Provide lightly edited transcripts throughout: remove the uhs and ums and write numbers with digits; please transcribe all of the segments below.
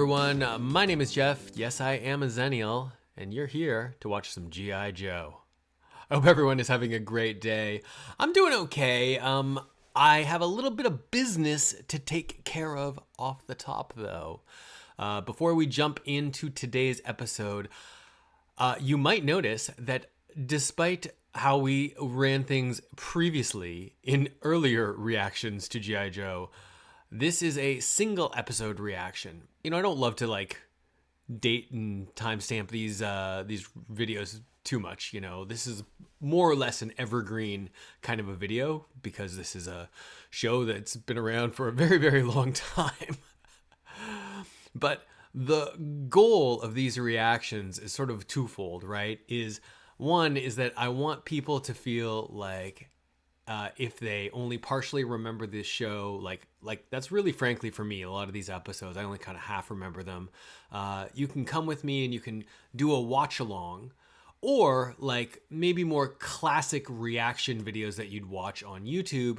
everyone, my name is Jeff. Yes, I am a Xennial, and you're here to watch some G.I. Joe. I hope everyone is having a great day. I'm doing okay. I have a little bit of business to take care of off the top, though. Before we jump into today's episode, you might notice that despite how we ran things previously in earlier reactions to G.I. Joe, this is a single episode reaction. You know, I don't love to like date and timestamp these videos too much. You know, this is more or less an evergreen kind of a video because this is a show that's been around for a very, very long time. But the goal of these reactions is sort of twofold, right? One is that I want people to feel like if they only partially remember this show, like that's really frankly for me, a lot of these episodes, I only kind of half remember them. You can come with me and you can do a watch along, or like maybe more classic reaction videos that you'd watch on YouTube.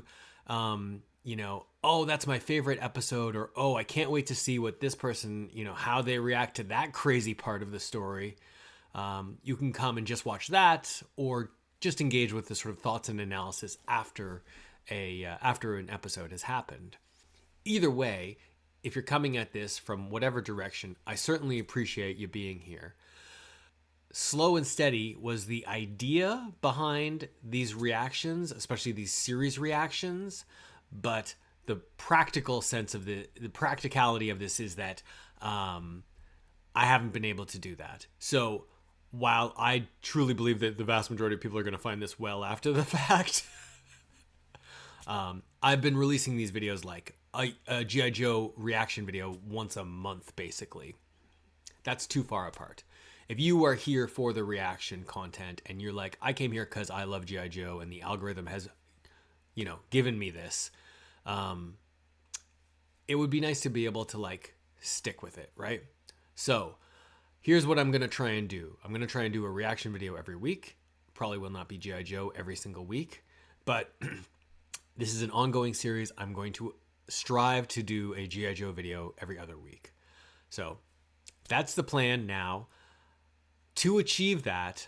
You know, oh, that's my favorite episode, or oh, I can't wait to see what this person, you know, how they react to that crazy part of the story. You can come and just watch that, or just engage with the sort of thoughts and analysis after an episode has happened. Either way, if you're coming at this from whatever direction, I certainly appreciate you being here. Slow and steady was the idea behind these reactions, especially these series reactions, but the practical sense of the practicality of this is that I haven't been able to do that. So while I truly believe that the vast majority of people are going to find this well after the fact, I've been releasing these videos like a G.I. Joe reaction video once a month, basically. That's too far apart. If you are here for the reaction content and you're like, I came here because I love G.I. Joe and the algorithm has, you know, given me this, it would be nice to be able to like stick with it, right? So here's what I'm going to try and do. I'm going to try and do a reaction video every week. Probably will not be G.I. Joe every single week, but this is an ongoing series. I'm going to strive to do a G.I. Joe video every other week. So that's the plan now. To achieve that,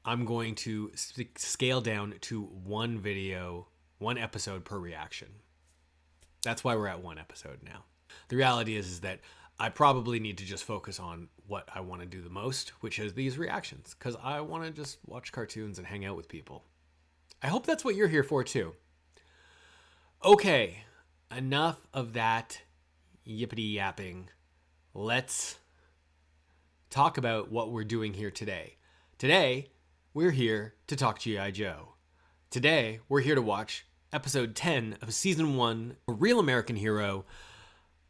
I'm going to scale down to one video, one episode per reaction. That's why we're at one episode now. The reality is that I probably need to just focus on what I want to do the most, which is these reactions, because I want to just watch cartoons and hang out with people. I hope that's what you're here for too. Okay, enough of that yippity yapping. Let's talk about what we're doing here today. Today, we're here to talk G.I. Joe. Today, we're here to watch episode 10 of season 1, A Real American Hero,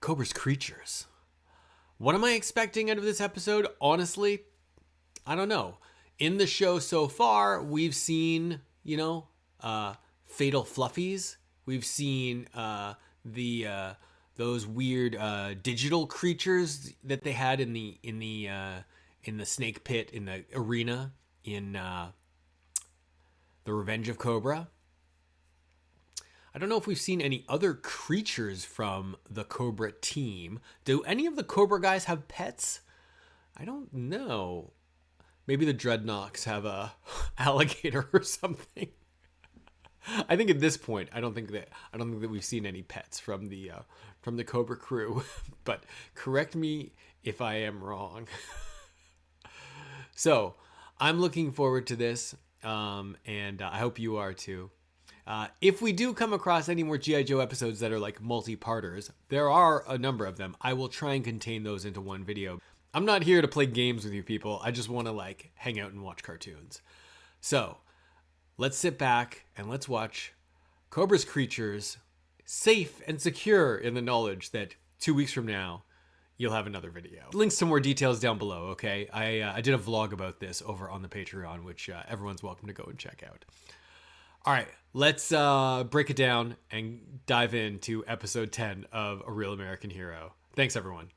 Cobra's Creatures. What am I expecting out of this episode? Honestly, I don't know. In the show so far, we've seen, you know, fatal fluffies. We've seen those weird digital creatures that they had in the snake pit in the arena in The Revenge of Cobra. I don't know if we've seen any other creatures from the Cobra team. Do any of the Cobra guys have pets? I don't know. Maybe the Dreadnoks have a alligator or something. I think at this point, I don't think that we've seen any pets from the Cobra crew. But correct me if I am wrong. So I'm looking forward to this, and I hope you are too. If we do come across any more G.I. Joe episodes that are like multi-parters, there are a number of them. I will try and contain those into one video. I'm not here to play games with you people. I just want to like hang out and watch cartoons. So let's sit back and let's watch Cobra's Creatures, safe and secure in the knowledge that 2 weeks from now, you'll have another video. Links to more details down below, okay? I did a vlog about this over on the Patreon, which everyone's welcome to go and check out. All right, let's break it down and dive into episode 10 of A Real American Hero. Thanks, everyone.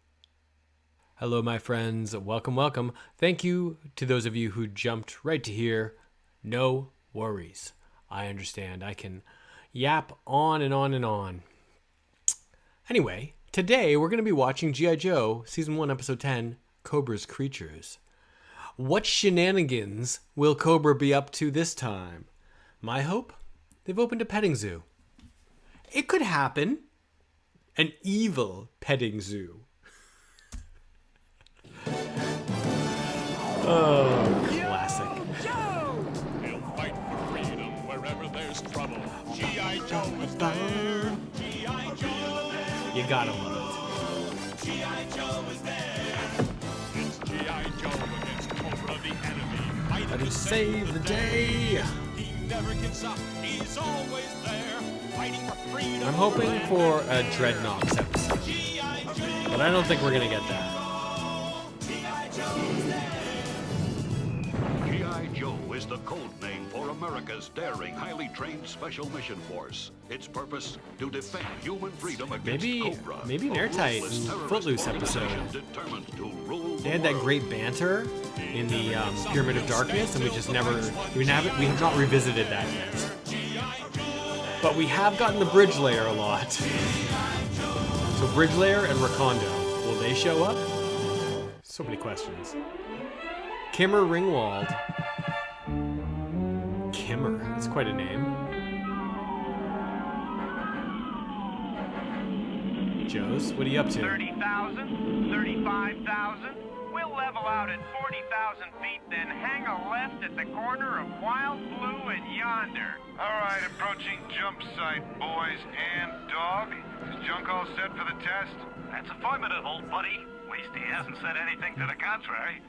Hello, my friends. Welcome, welcome. Thank you to those of you who jumped right to here. No worries. I understand. I can yap on and on and on. Anyway, Today, we're going to be watching G.I. Joe, Season 1, Episode 10, Cobra's Creatures. What shenanigans will Cobra be up to this time? My hope? They've opened a petting zoo. It could happen. An evil petting zoo. Oh, classic. He'll fight for freedom wherever there's trouble. G.I. Joe is there. G.I. Joe is there. You gotta love G.I. Joe is there. It's G.I. Joe against Cobra the enemy. it. Let him save the day. He never gives up. He's always there. Fighting for freedom. I'm hoping for a Dreadnoughts episode, G.I. Joe. but I don't think we're gonna get that. G.I. Joe is there. G.I. Joe is the code name for America's daring, highly trained special mission force. Its purpose, to defend human freedom against Cobra. Maybe an a Airtight ruthless and terrorist Footloose organization episode. determined to rule They the had that world. great banter in the Pyramid of Darkness, and we have not revisited that yet. But we have gotten the bridge layer a lot. So bridge layer and Rakondo, will they show up? So many questions. Kimmer Ringwald. Kimmer, that's quite a name. Joe's, what are you up to? 30,000, 35,000. We'll level out at 40,000 feet, then hang a left at the corner of Wild Blue and Yonder. All right, approaching jump site, boys and dog. Is Junk all set for the test? That's affirmative, old buddy. At least he hasn't said anything to the contrary.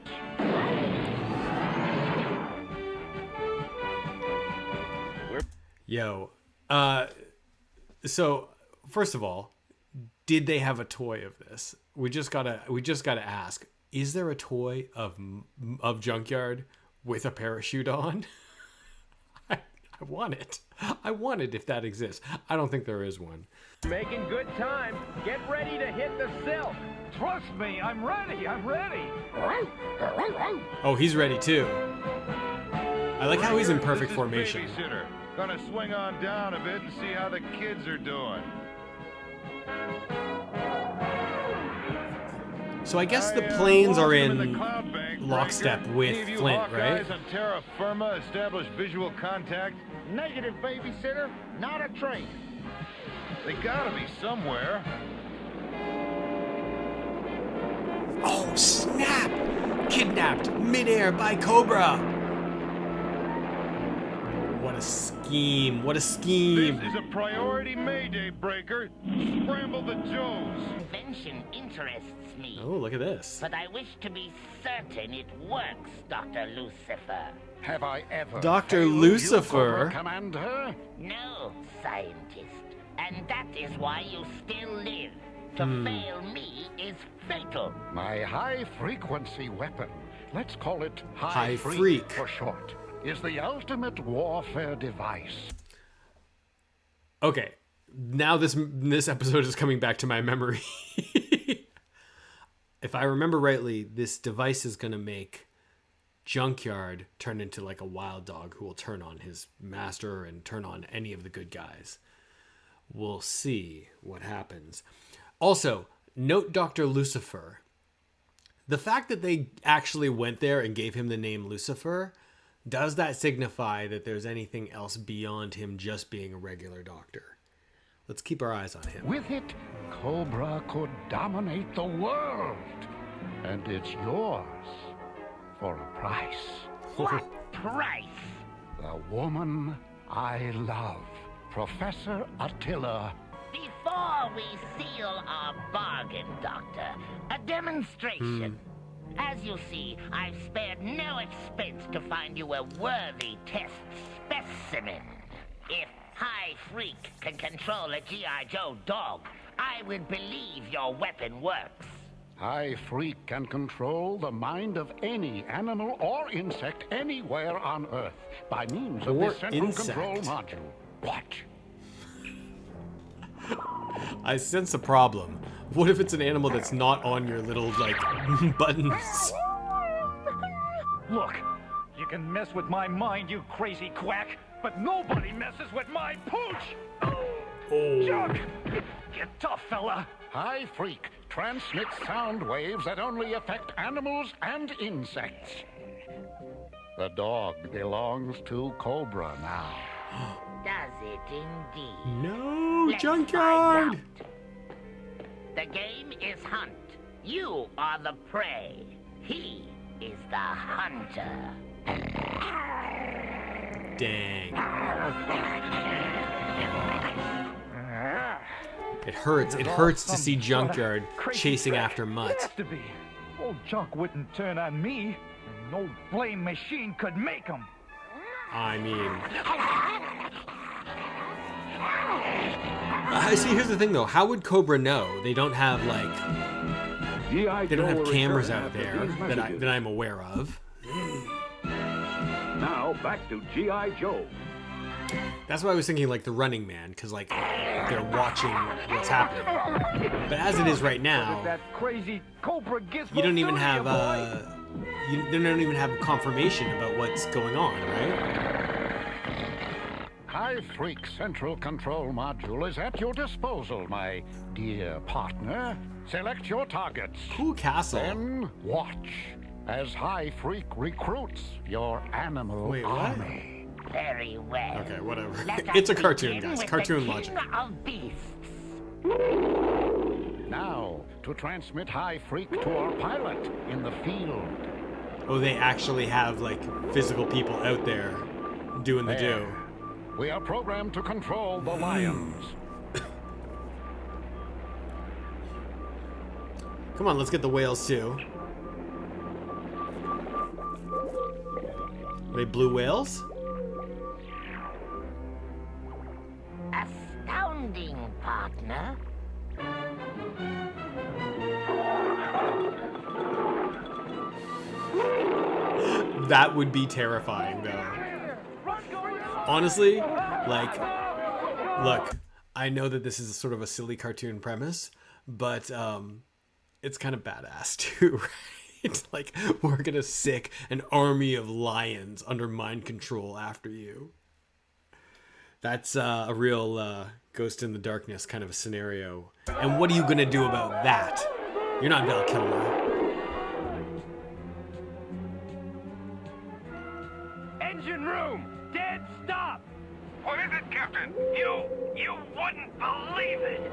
Yo, so first of all, did they have a toy of this? We just gotta ask: is there a toy of Junkyard with a parachute on? I want it. I want it if that exists. I don't think there is one. Making good time. Get ready to hit the silk. Trust me, I'm ready. I'm ready. Oh, he's ready too. I like how he's in perfect formation. Babysitter. Gonna swing on down a bit and see how the kids are doing. So I guess the planes are welcome in the cloud bank, lockstep Breaker. with Any of you Flint, right? Hawkeyes on terra firma established visual contact? Negative, babysitter. Not a trace. They gotta be somewhere. Oh, snap! Kidnapped midair by Cobra! What a scheme. What a scheme. This is a priority Mayday, Breaker. Scramble the Joes. Invention interests me, Oh, look at this. but I wish to be certain it works, Dr. Lucifer. Have I ever Dr. failed you, Lucifer? Cobra Commander? No, scientist. And that is why you still live. To fail me is fatal. My high-frequency weapon, let's call it High High Freak. for short, is the ultimate warfare device. Okay, now this episode is coming back to my memory. If I remember rightly, this device is going to make Junkyard turn into like a wild dog who will turn on his master and turn on any of the good guys. We'll see what happens. Also, note Dr. Lucifer. The fact that they actually went there and gave him the name Lucifer, does that signify that there's anything else beyond him just being a regular doctor? Let's keep our eyes on him. With it, Cobra could dominate the world. And it's yours for a price. What price? The woman I love, Professor Attila. Before we seal our bargain, Doctor, a demonstration. As you see, I've spared no expense to find you a worthy test specimen. If High Freak can control a G.I. Joe dog, I would believe your weapon works. High Freak can control the mind of any animal or insect anywhere on Earth by means of Or this central insect. control module. Watch. I sense a problem. What if it's an animal that's not on your little, like, buttons? Look, you can mess with my mind, you crazy quack, but nobody messes with my pooch! Oh. Junk! Get tough, fella! High Freak transmits sound waves that only affect animals and insects. The dog belongs to Cobra now. Does it indeed? No, Let's junkyard. find out. The game is hunt. You are the prey. He is the hunter. Dang. It hurts. It hurts to see Junkyard chasing after Mutt. Has to be. Old Junk wouldn't turn on me. And no blame machine could make him. I mean, see, here's the thing though. How would Cobra know? They don't have like, they don't have cameras out there that I'm aware of. Now back to G.I. Joe. That's why I was thinking like the Running Man, because like they're watching what's happening. But as it is right now, That crazy Cobra gizmo you don't even do to have you, boy. they don't even have confirmation about what's going on, right? High Freak Central Control Module is at your disposal, my dear partner. Select your targets. Cool castle. Then watch as High Freak recruits your animal Wait, what? army. Very well. Okay, whatever. Let us It's a cartoon, begin guys. with Cartoon the logic. king of beasts. Now, to transmit High Freak to our pilot in the field. Oh, they actually have like physical people out there doing the do. We are programmed to control the lions. Come on, let's get the whales too. Are they blue whales? Astounding, partner. That would be terrifying, though. Honestly, like, look, I know that this is sort of a silly cartoon premise, but it's kind of badass too, right? Like, we're gonna sick an army of lions under mind control after you. That's a real Ghost in the Darkness kind of a scenario. And what are you gonna do about that? You're not Val Kilmer. Engine room! Dead stop! What is it, Captain? You wouldn't believe it!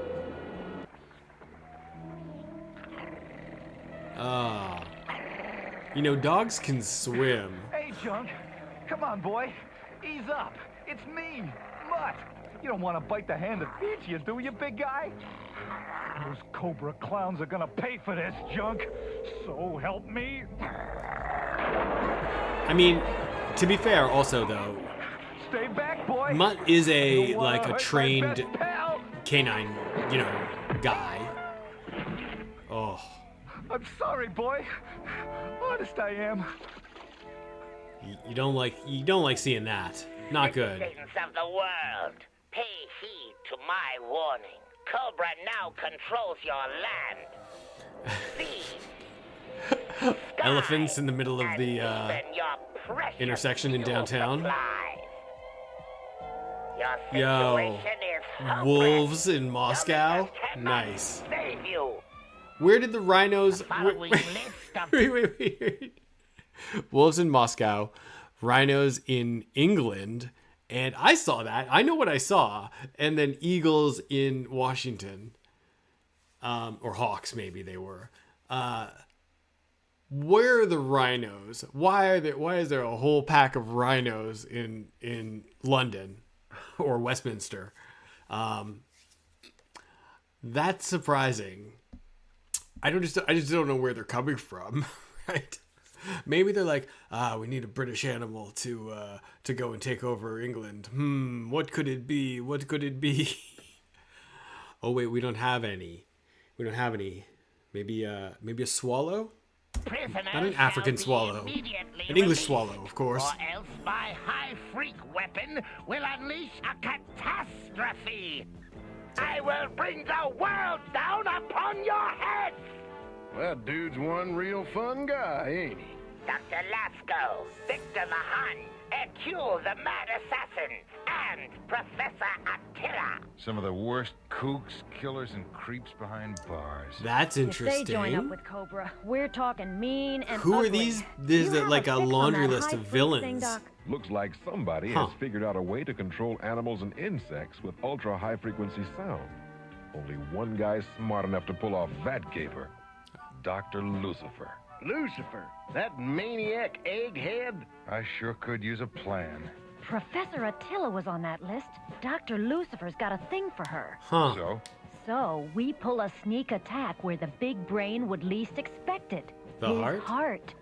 Ah. You know, dogs can swim. Hey, Junk. Come on, boy. Ease up. It's me, Mutt. You don't want to bite the hand that feeds you, do you, big guy? Those Cobra clowns are gonna pay for this, Junk. So help me. I mean, to be fair, also though, Stay back, boy. Mutt is You a don't wanna like a hurt my trained best pal. canine, you know, guy. Oh, I'm sorry, boy. Honest, I am. you don't like seeing that. Not good. Citizens of the world, pay heed to my warning. Cobra now controls your land. Sea, Elephants in the middle of and the even your precious intersection in fuel downtown. supplies. Your Yo, situation is hopeless. wolves in Moscow. Government cannot Nice. Save you. Where did the rhinos? Following list of Wait. Wolves in Moscow, rhinos in England, and I saw that. I know what I saw. And then eagles in Washington, or hawks maybe they were. Where are the rhinos? Why is there a whole pack of rhinos in London or Westminster? That's surprising. I just don't know where they're coming from, right? Maybe they're like, we need a British animal to go and take over England. What could it be? What could it be? Oh wait, we don't have any. Maybe a swallow? prisoners Not an African shall be swallow. immediately An English released, swallow, of course. Or else my high freak weapon will unleash a catastrophe. I will bring the world down upon your heads. That dude's one real fun guy, ain't he? Dr. Lasco, Victor the Hun, Hercule the Mad Assassin, and Professor Attila. Some of the worst kooks, killers, and creeps behind bars. That's interesting. If they join up with Cobra, we're talking mean and Who ugly. are these? There's You have like a fix on laundry that list high of freak villains. thing, Doc? Looks like somebody has figured out a way to control animals and insects with ultra-high frequency sound. Only one guy's smart enough to pull off that caper. Dr. Lucifer. Lucifer, that maniac egghead. I sure could use a plan. Professor Attila was on that list. Dr. Lucifer's got a thing for her. Huh. So we pull a sneak attack where the big brain would least expect it. The His heart?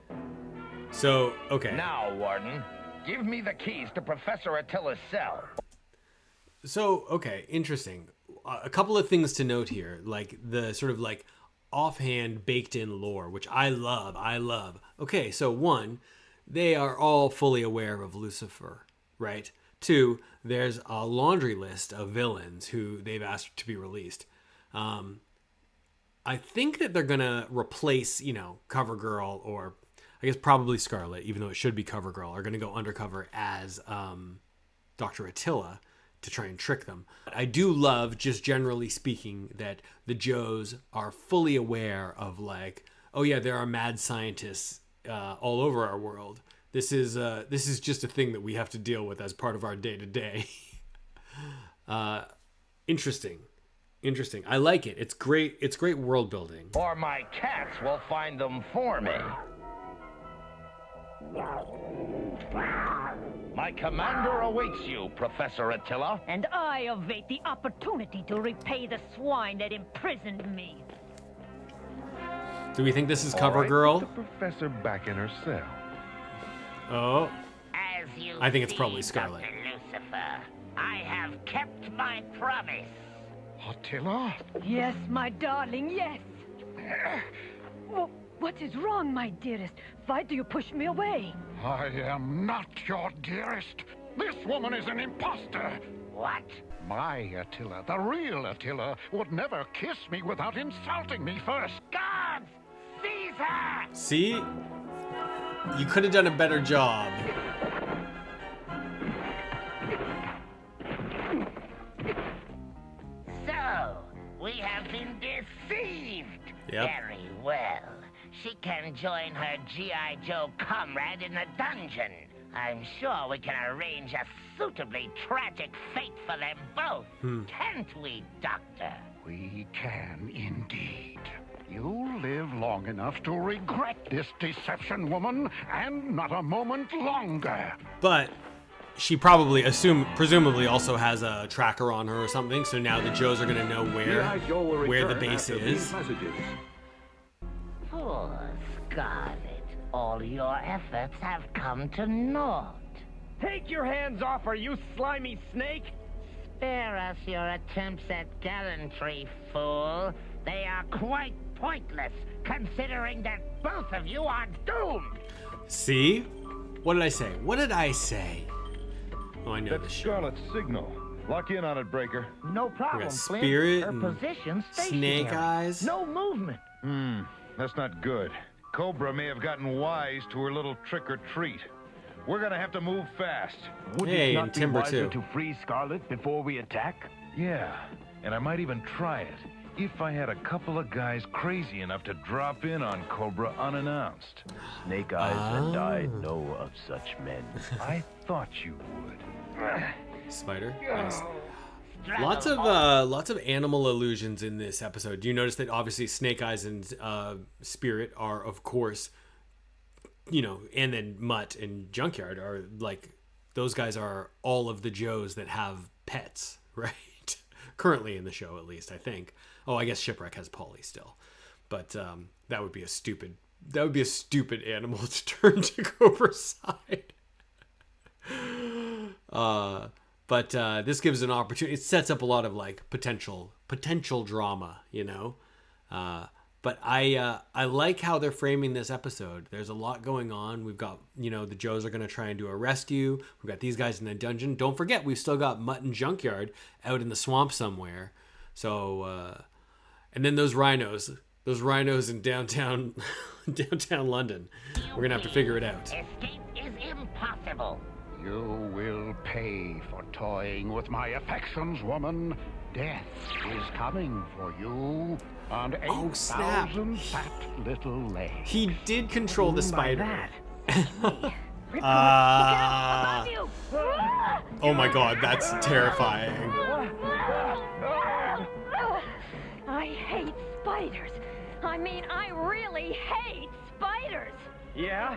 So, okay. Now, Warden, give me the keys to Professor Attila's cell. So, okay, interesting. A couple of things to note here, like the sort of like offhand baked in lore, which I love. Okay, so one, they are all fully aware of Lucifer, right? Two, there's a laundry list of villains who they've asked to be released. I think that they're gonna replace, CoverGirl, or I guess probably Scarlet, even though it should be CoverGirl, are gonna go undercover as Dr. Attila to try and trick them. I do love, just generally speaking, that the Joes are fully aware of like, oh yeah, there are mad scientists all over our world. This is just a thing that we have to deal with as part of our day to day. Interesting. I like it. It's great. It's great world building. Or my cats will find them for me. My commander awaits you, Professor Attila. And I await the opportunity to repay the swine that imprisoned me. Do we think this is All right, CoverGirl? put the professor back in her cell. Oh. As you I think it's see, probably Scarlet. Dr. Lucifer, I have kept my promise. Attila? Yes, my darling, yes. What is wrong, my dearest? Why do you push me away? I am not your dearest. This woman is an imposter. What? My Attila, the real Attila, would never kiss me without insulting me first. Guards! Seize her! See? You could have done a better job. So, we have been deceived. Yep. Very well. She can join her G.I. Joe comrade in the dungeon. I'm sure we can arrange a suitably tragic fate for them both. Can't we, Doctor? We can indeed. You'll live long enough to regret this deception, woman, and not a moment longer. But she presumably also has a tracker on her or something, so now the Joes are going to know where the base is. Poor Scarlet. All your efforts have come to naught. Take your hands off her, you slimy snake! Spare us your attempts at gallantry, fool. They are quite pointless, considering that both of you are doomed. See? What did I say? Oh, I know That's this shit. Scarlet's signal. Lock in on it, Breaker. No We problem, got Flint. Spirit Her and position's Snake stationary. Eyes. No movement. That's not good. Cobra may have gotten wise to her little trick or treat. We're gonna have to move fast. Would Hey, it and not be Timber wiser too. to free Scarlet before we attack? Yeah, and I might even try it if I had a couple of guys crazy enough to drop in on Cobra unannounced. Snake Eyes and I know of such men. I thought you would. Spider. Nice. Lots of animal illusions in this episode. Do you notice that obviously Snake Eyes and Spirit are, of course, and then Mutt and Junkyard are like, those guys are all of the Joes that have pets, right? Currently in the show, at least, I think. Oh, I guess Shipwreck has Polly still, but that would be a stupid animal to turn to Cobra's side. But this gives an opportunity. It sets up a lot of like potential drama, But I like how they're framing this episode. There's a lot going on. We've got, the Joes are going to try and do a rescue. We've got these guys in the dungeon. Don't forget, we've still got Mutt and Junkyard out in the swamp somewhere. So, and then those rhinos in downtown London. We're going to have to figure it out. Escape is impossible. You will pay for toying with my affections, woman. Death is coming for you and 8,000 fat little legs. He did control the spider. Oh my god, that's terrifying. I hate spiders. I mean, I really hate spiders. Yeah?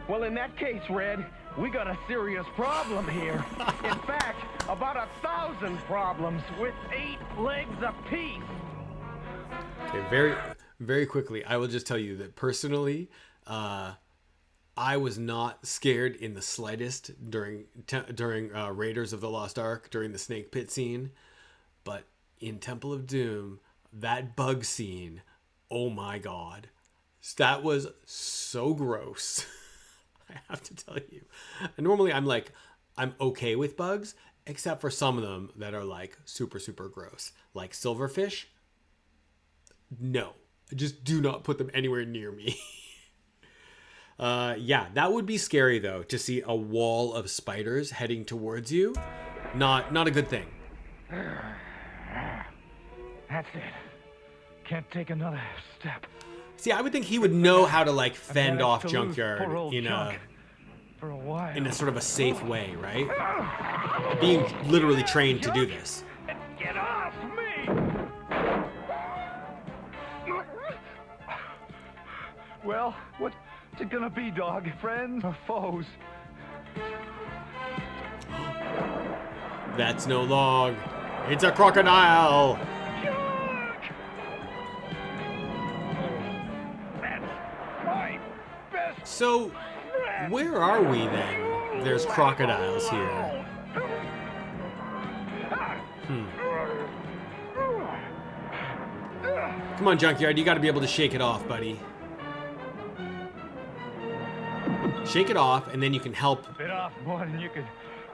Well, in that case, Red, we got a serious problem here. In fact, about 1,000 problems with 8 legs apiece. Okay, very quickly, I will just tell you that personally, I was not scared in the slightest during Raiders of the Lost Ark, during the snake pit scene. But in Temple of Doom, that bug scene, oh my god. That was so gross. I have to tell you. And normally I'm okay with bugs, except for some of them that are like super, super gross. Like silverfish. No. Just do not put them anywhere near me. Yeah, that would be scary though, to see a wall of spiders heading towards you. Not a good thing. That's it. Can't take another step. See, I would think he would know how to like fend off Junkyard in a sort of a safe way, right? Being literally trained to do this. Get off me! Well, what's it gonna be, dog? Friends or foes? That's no log. It's a crocodile. So, where are we then? There's crocodiles here. Come on, Junkyard, you gotta be able to shake it off, buddy. Shake it off, and then you can help. Bit off more than you could.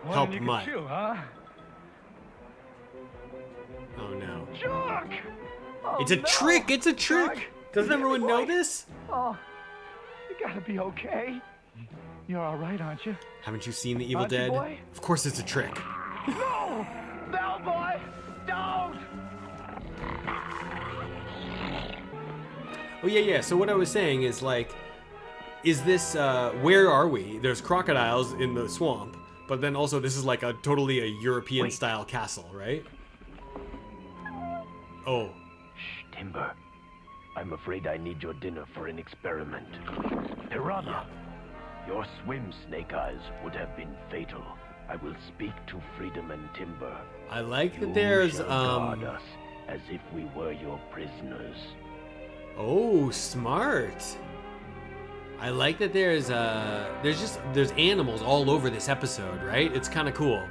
Help Mutt. Chew, huh? Oh no. Junk! Oh, It's a trick! It's a trick! Junk. Doesn't everyone know this? Oh, you gotta be okay. You're all right, aren't you? Haven't you seen The Evil Aren't you, Dead? boy? Of course it's a trick. No! Bellboy! Don't! Oh yeah. So what I was saying is like, is this, where are we? There's crocodiles in the swamp, but then also this is like totally a European style castle, right? Oh. Shh, Timber. I'm afraid I need your dinner for an experiment. Piranha, your swim, Snake Eyes, would have been fatal. I will speak to Freedom and Timber. I like that there's, You shall guard us as if we were your prisoners. Oh, smart. I like that there's animals all over this episode, right? It's kind of cool.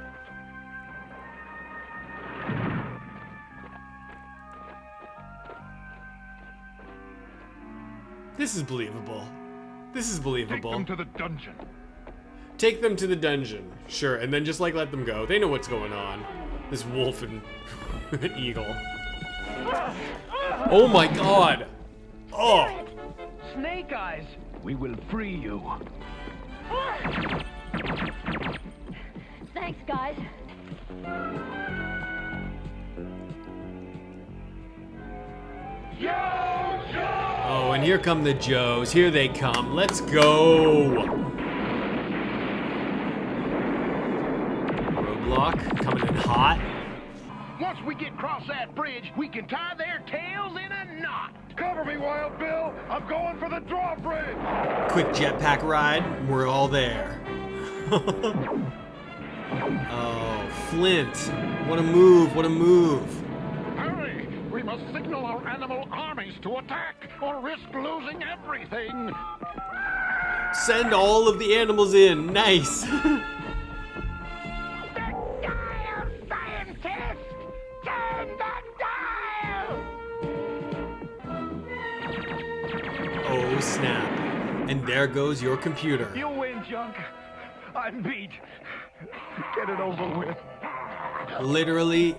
This is believable. This is believable. Take them to the dungeon. Take them to the dungeon. Sure, and then just like let them go. They know what's going on. This wolf and eagle. Oh my god. Oh. Snake Eyes! We will free you. Thanks, guys. Oh, and here come the Joes. Here they come. Let's go. Roadblock coming in hot. Once we get across that bridge, we can tie their tails in a knot. Cover me, Wild Bill! I'm going for the drawbridge! Quick jetpack ride. We're all there. Oh, Flint. What a move. What a move. Hurry! We must signal our animal armies to attack or risk losing everything. Send all of the animals in. Nice. Oh, snap. And there goes your computer. You win, Junk. I'm beat. Get it over with. Literally,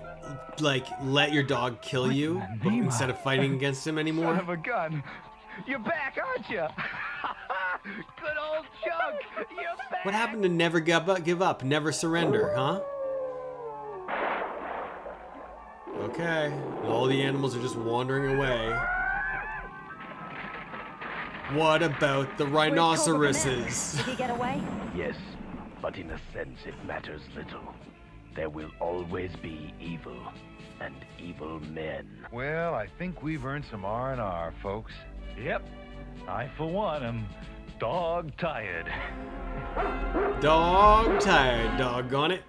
like, let your dog kill you instead of fighting against him anymore. Son of a gun. You're back, aren't you? Good old Chunk! You're back! What happened to never give up, never surrender, huh? Okay, all the animals are just wandering away. What about the rhinoceroses? Did he get away? Yes, but in a sense it matters little. There will always be evil, and evil men. Well, I think we've earned some R&R, folks. Yep. I, for one, am dog-tired. Dog-tired, doggone it.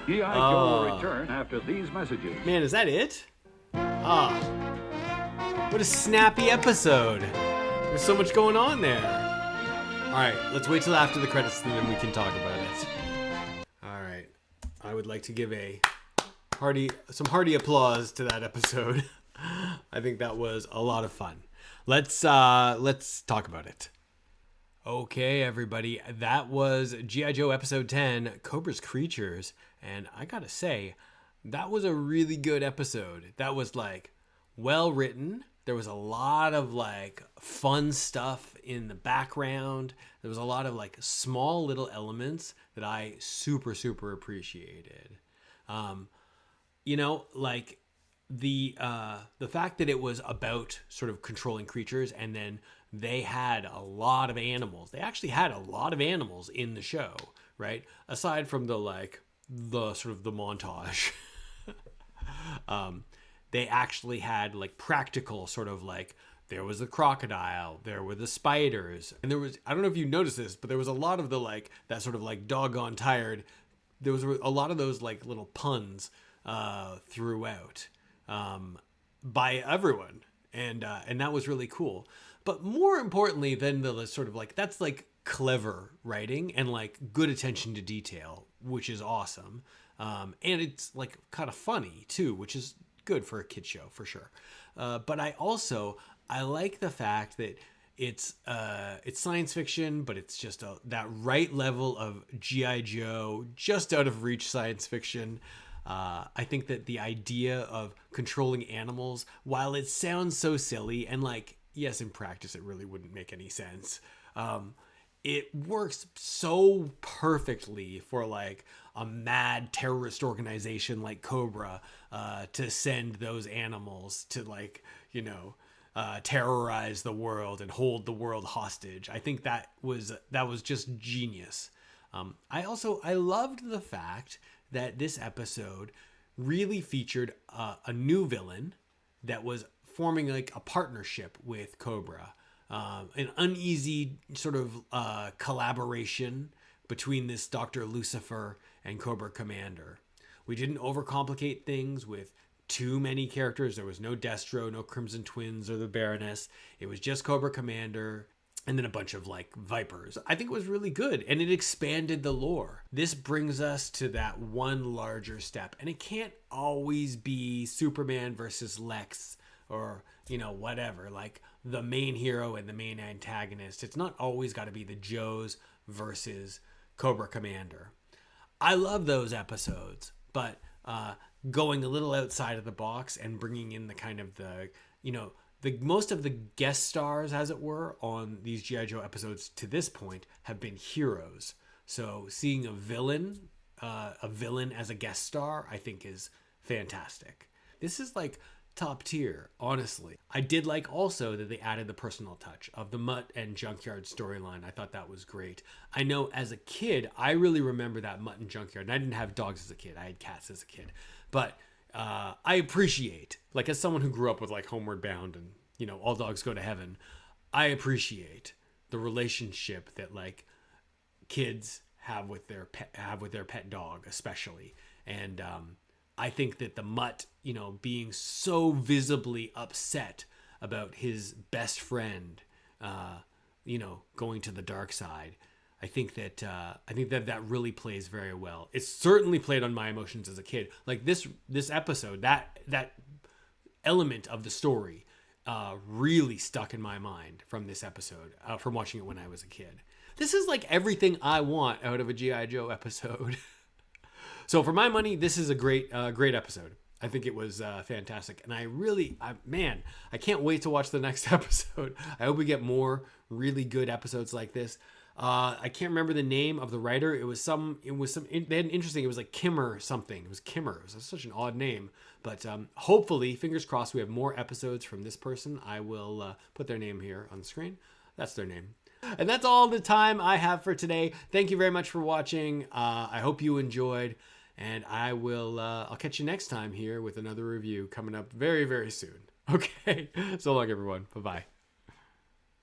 G.I. Joe will return after these messages. Man, is that it? Ah. What a snappy episode. There's so much going on there. Alright, let's wait till after the credits and then we can talk about it. Alright. I would like to give some hearty applause to that episode. I think that was a lot of fun. Let's talk about it. Okay, everybody, that was G.I. Joe episode 10, Cobra's Creatures, and I gotta say, that was a really good episode. That was like well written. There was a lot of like fun stuff in the background. There was a lot of like small little elements that I super appreciated. You know, like the fact that it was about sort of controlling creatures, and then they had a lot of animals. They actually had a lot of animals in the show, right? Aside from the sort of the montage. They actually had like practical sort of like, there was a crocodile, there were the spiders, and there was, I don't know if you noticed this, but there was a lot of the like, that sort of like doggone tired. There was a lot of those like little puns throughout by everyone. And that was really cool. But more importantly than the sort of like, that's like clever writing and like good attention to detail, which is awesome. And it's like kind of funny too, which is good for a kid show for sure. But I like the fact that it's science fiction, but it's just that right level of G.I. Joe, just out of reach science fiction. I think that the idea of controlling animals, while it sounds so silly, and like, yes, in practice it really wouldn't make any sense, it works so perfectly for like a mad terrorist organization like Cobra to send those animals to like, you know, terrorize the world and hold the world hostage. I think that was just genius. I loved the fact that this episode really featured a new villain that was forming like a partnership with Cobra, an uneasy sort of collaboration between this Dr. Lucifer and Cobra Commander. We didn't overcomplicate things with too many characters. There was no Destro, no Crimson Twins or the Baroness. It was just Cobra Commander and then a bunch of like Vipers. I think it was really good, and it expanded the lore. This brings us to that one larger step, and it can't always be Superman versus Lex or, you know, whatever, like the main hero and the main antagonist. It's not always got to be the Joes versus Cobra Commander. I love those episodes, but going a little outside of the box and bringing in the kind of the, you know, the most of the guest stars, as it were, on these G.I. Joe episodes to this point have been heroes. So seeing a villain as a guest star, I think is fantastic. This is like top tier, honestly. I did like also that they added the personal touch of the Mutt and Junkyard storyline. I thought that was great. I know as a kid, I really remember that Mutt and Junkyard, and I didn't have dogs as a kid. I had cats as a kid. But I appreciate, like as someone who grew up with like Homeward Bound and, you know, All Dogs Go to Heaven, I appreciate the relationship that like kids have with their pet dog, especially. And I think that the Mutt, you know, being so visibly upset about his best friend, you know, going to the dark side, I think that really plays very well. It certainly played on my emotions as a kid. Like this episode, that element of the story really stuck in my mind from this episode, from watching it when I was a kid. This is like everything I want out of a G.I. Joe episode. So for my money, this is a great episode. I think it was fantastic. And man, I can't wait to watch the next episode. I hope we get more really good episodes like this. I can't remember the name of the writer. They had an interesting, it was like Kimmer something. It was Kimmer. It was such an odd name. But hopefully, fingers crossed, we have more episodes from this person. I will put their name here on the screen. That's their name. And that's all the time I have for today. Thank you very much for watching. I hope you enjoyed. And I'll catch you next time here with another review coming up very, very soon. Okay. So long, everyone. Bye-bye.